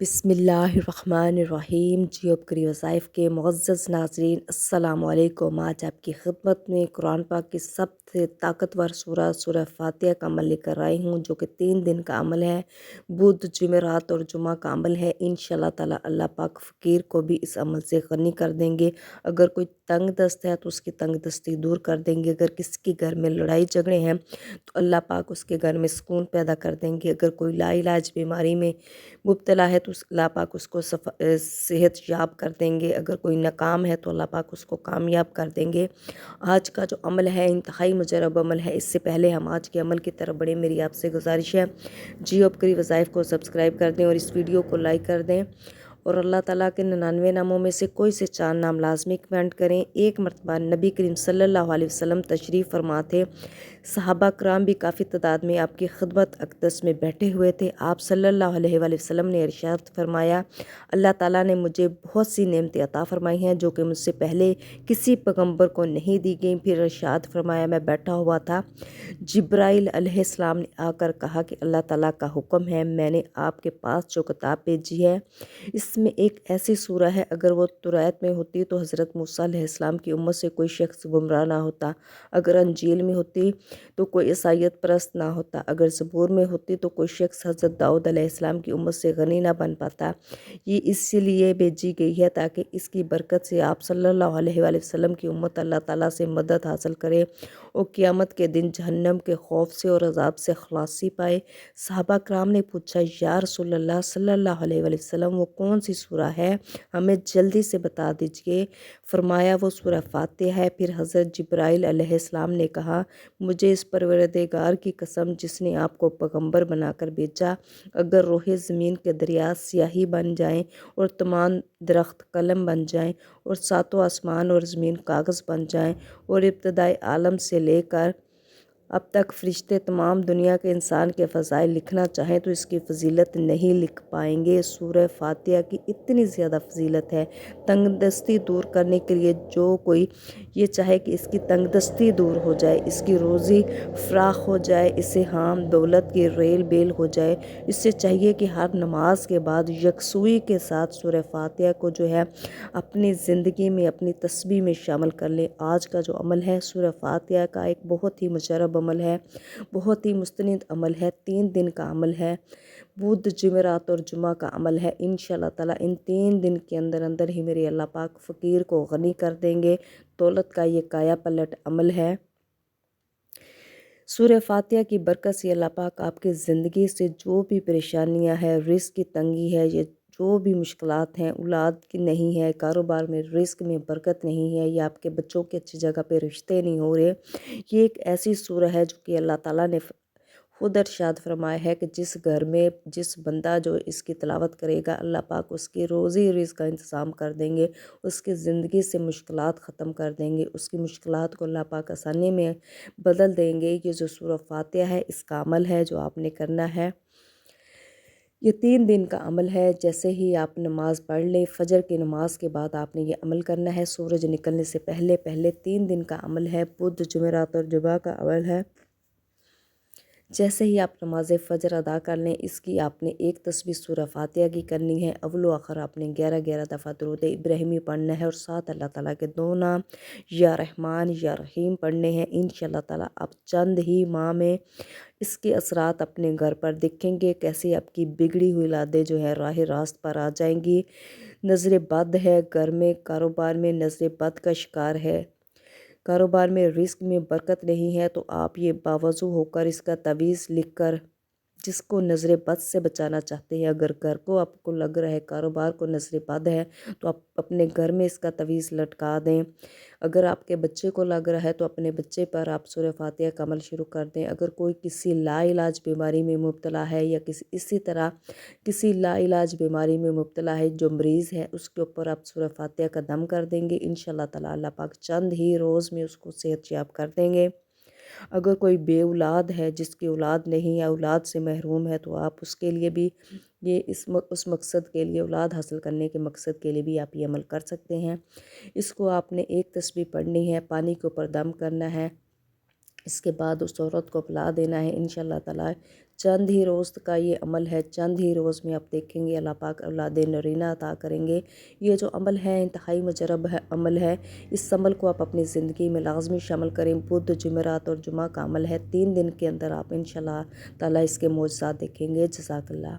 बिस्मिल्लाहिर्रहमानिर्रहीम। जियो बकरी वज़ाइफ के मुअज़्ज़ज़ नाज़रीन, अस्सलामु अलैकुम। आज आपकी खिदमत में कुरान पाक की सबसे ताकतवर सूरह सूरह फ़ातिहा का अमल लेकर आई हूँ, जो कि 3 दिन का अमल है। बुध, जुमेरात और जुमा का अमल है। इंशाअल्लाह ताला अल्लाह पाक फ़कीर को भी इस अमल से गनी कर देंगे। अगर कोई तंग दस्त है तो उसकी तंग दस्ती दूर कर देंगे। अगर किसी के घर में लड़ाई झगड़े हैं तो अल्लाह पाक उसके घर में सुकून पैदा कर देंगे। अगर कोई लाइलाज बीमारी में मुब्तला है तो अल्लाह पाक उसको सेहत याब कर देंगे। अगर कोई नाकाम है तो अल्लाह पाक उसको कामयाब कर देंगे। आज का जो अमल है इंतहाई मुजरब अमल है। इससे पहले हम आज के अमल की तरफ बढ़े, मेरी आपसे गुजारिश है जियो बकरी वज़ाइफ को सब्सक्राइब कर दें और इस वीडियो को लाइक कर दें और अल्लाह ताला के 99 नामों में से कोई से 4 नाम लाजमी कमेंट करें। एक मरतबा नबी करीम सल्लल्लाहु अलैहि वसल्लम तशरीफ़ फरमा थे। सहाबा कराम भी काफ़ी तादाद में आपकी खिदमत अक़दस में बैठे हुए थे। आप सल्लल्लाहु अलैहि वसल्लम ने इरशाद फरमाया, अल्लाह ताला ने मुझे बहुत सी नेमतें अता फ़रमाई हैं जो कि मुझसे पहले किसी पैगम्बर को नहीं दी गई। फिर इरशाद फरमाया, मैं बैठा हुआ था, जिब्राइल अलैहिस्सलाम ने आकर कहा कि अल्लाह ताला का हुक्म है, मैंने आपके पास जो किताब भेजी है इसमें एक ऐसी सूरह है, अगर वो तुरैत में होती तो हज़रत मूसा अलैहिस्सलाम की उम्मत से कोई शख्स गुमराह ना होता। अगर अंजील में होती तो कोई ईसाईयत परस्त ना होता। अगर ज़बूर में होती तो कोई शख्स हज़रत दाऊद अलैहिस्सलाम की उम्मत से गनी ना बन पाता। ये इसलिए भेजी गई है ताकि इसकी बरकत से आप सल्लल्लाहु अलैहि वसल्लम की उम्मत अल्लाह ताला से मदद हासिल करे और क़यामत के दिन जहन्नम के खौफ से और अज़ाब से खलासी पाए। सहाबा कराम ने पूछा, या रसूलल्लाह सल्लल्लाहु अलैहि वसल्लम वो कौन सी सूरह है, हमें जल्दी से बता दीजिए। फरमाया, वो सूरह फ़ातिहा है। फिर हज़रत जिब्राइल अलैहिस्सलाम ने कहा, मुझे इस परवरदिगार की कसम जिसने आपको पैगम्बर बनाकर भेजा, अगर रोहे ज़मीन के दरिया स्याही बन जाएं और तमाम दरख्त कलम बन जाएं और सातों आसमान और ज़मीन कागज़ बन जाएं और इब्तदाई आलम से लेकर अब तक फ़रिश्ते तमाम दुनिया के इंसान के फ़ज़ाइल लिखना चाहें तो इसकी फ़जीलत नहीं लिख पाएंगे। सूरह फ़ातिहा की इतनी ज़्यादा फ़जीलत है। तंगदस्ती दूर करने के लिए जो कोई ये चाहे कि इसकी तंगदस्ती दूर हो जाए, इसकी रोज़ी फ़राख हो जाए, इसे हाम दौलत की रेल बेल हो जाए, इससे चाहिए कि हर नमाज के बाद यकसुई के साथ सूरह फ़ातिहा को जो है अपनी ज़िंदगी में, अपनी तस्बीह में शामिल कर लें। आज का जो अमल है सूरह फ़ातिहा का एक बहुत ही मुजरब अमल है, बहुत ही मुस्तनिद अमल है। 3 दिन का अमल है। बुध, जुमेरात और जुमा का अमल है। इंशाअल्लाह ताला इन 3 दिन के अंदर अंदर ही मेरे अल्लाह पाक फ़कीर को गनी कर देंगे। दौलत का ये काया पलट अमल है। सूरह फ़ातिहा की बरकत से अल्लाह पाक आपकी ज़िंदगी से जो भी परेशानियां हैं, रिज़्क़ की तंगी है, ये जो भी मुश्किलात हैं, औलाद की नहीं है, कारोबार में रिज़्क़ में बरकत नहीं है, या आपके बच्चों के अच्छी जगह पे रिश्ते नहीं हो रहे, ये एक ऐसी सूरह है जो कि अल्लाह ताला ने खुद इरशाद फरमाया है कि जिस घर में जिस बंदा जो इसकी तिलावत करेगा, अल्लाह पाक उसकी रोज़ी रिज़्क़ का इंतज़ाम कर देंगे, उसकी ज़िंदगी से मुश्किलात ख़त्म कर देंगे, उसकी मुश्किलात को अल्लाह पाक आसानी में बदल देंगे। ये जो सूरह फ़ातिहा है इसका अमल है जो आपने करना है। ये 3 दिन का अमल है। जैसे ही आप नमाज़ पढ़ लें, फ़जर की नमाज के बाद आपने ये अमल करना है। सूरज निकलने से पहले पहले 3 दिन का अमल है। बुध, जुमेरात और जुमा का अमल है। जैसे ही आप नमाज फ़जर अदा कर लें, इसकी आपने एक तस्बीह सूरह फ़ातिहा की करनी है। अव्वल व आखिर आपने 11-11 दफ़ा दुरूद इब्राहिमी पढ़ना है और साथ अल्लाह ताला के 2 नाम या रहमान या रहीम पढ़ने हैं। इंशाअल्लाह ताला आप चंद ही माह में इसके असरात अपने घर पर दिखेंगे। कैसे आपकी बिगड़ी हुई औलादें जो है राह रास्त पर आ जाएंगी। नज़र बद है, घर में कारोबार में नज़र बद का शिकार है, कारोबार में रिस्क में बरकत नहीं है, तो आप ये बावज़ू होकर इसका तावीज़ लिख कर जिसको नज़र बद से बचाना चाहते हैं, अगर घर को आपको लग रहा है कारोबार को नज़र बद है तो आप अपने घर में इसका तावीज़ लटका दें। अगर आपके बच्चे को लग रहा है तो अपने बच्चे पर आप सूरह फ़ातिहा का अमल शुरू कर दें। अगर कोई किसी लाइलाज बीमारी में मुब्तला है या इसी तरह किसी लाइलाज बीमारी में मुब्तला है जो मरीज़ है, उसके ऊपर आप सूरह फ़ातिहा का दम कर देंगे। इंशाअल्लाह ताला अल्लाह पाक चंद ही रोज़ में उसको सेहतयाब कर देंगे। अगर कोई बे औलाद है, जिसकी औलाद नहीं है, औलाद से महरूम है, तो आप उसके लिए भी ये उस मकसद के लिए, औलाद हासिल करने के मकसद के लिए भी आप ये अमल कर सकते हैं। इसको आपने एक तस्बीह पढ़नी है, पानी के ऊपर दम करना है, इसके बाद उस औरत को पिला देना है। इंशाअल्लाह ताला چند ہی روز کا یہ عمل ہے، چند ہی روز میں آپ دیکھیں گے اللہ پاک اولاد نرینہ عطا کریں گے۔ یہ جو عمل ہے انتہائی مجرب عمل ہے، اس عمل کو آپ اپنی زندگی میں لازمی شامل کریں۔ بدھ، جمعرات اور جمعہ کا عمل ہے، 3 دن کے اندر آپ انشاءاللہ تعالیٰ اس کے معجزات دیکھیں گے۔ جزاک اللہ۔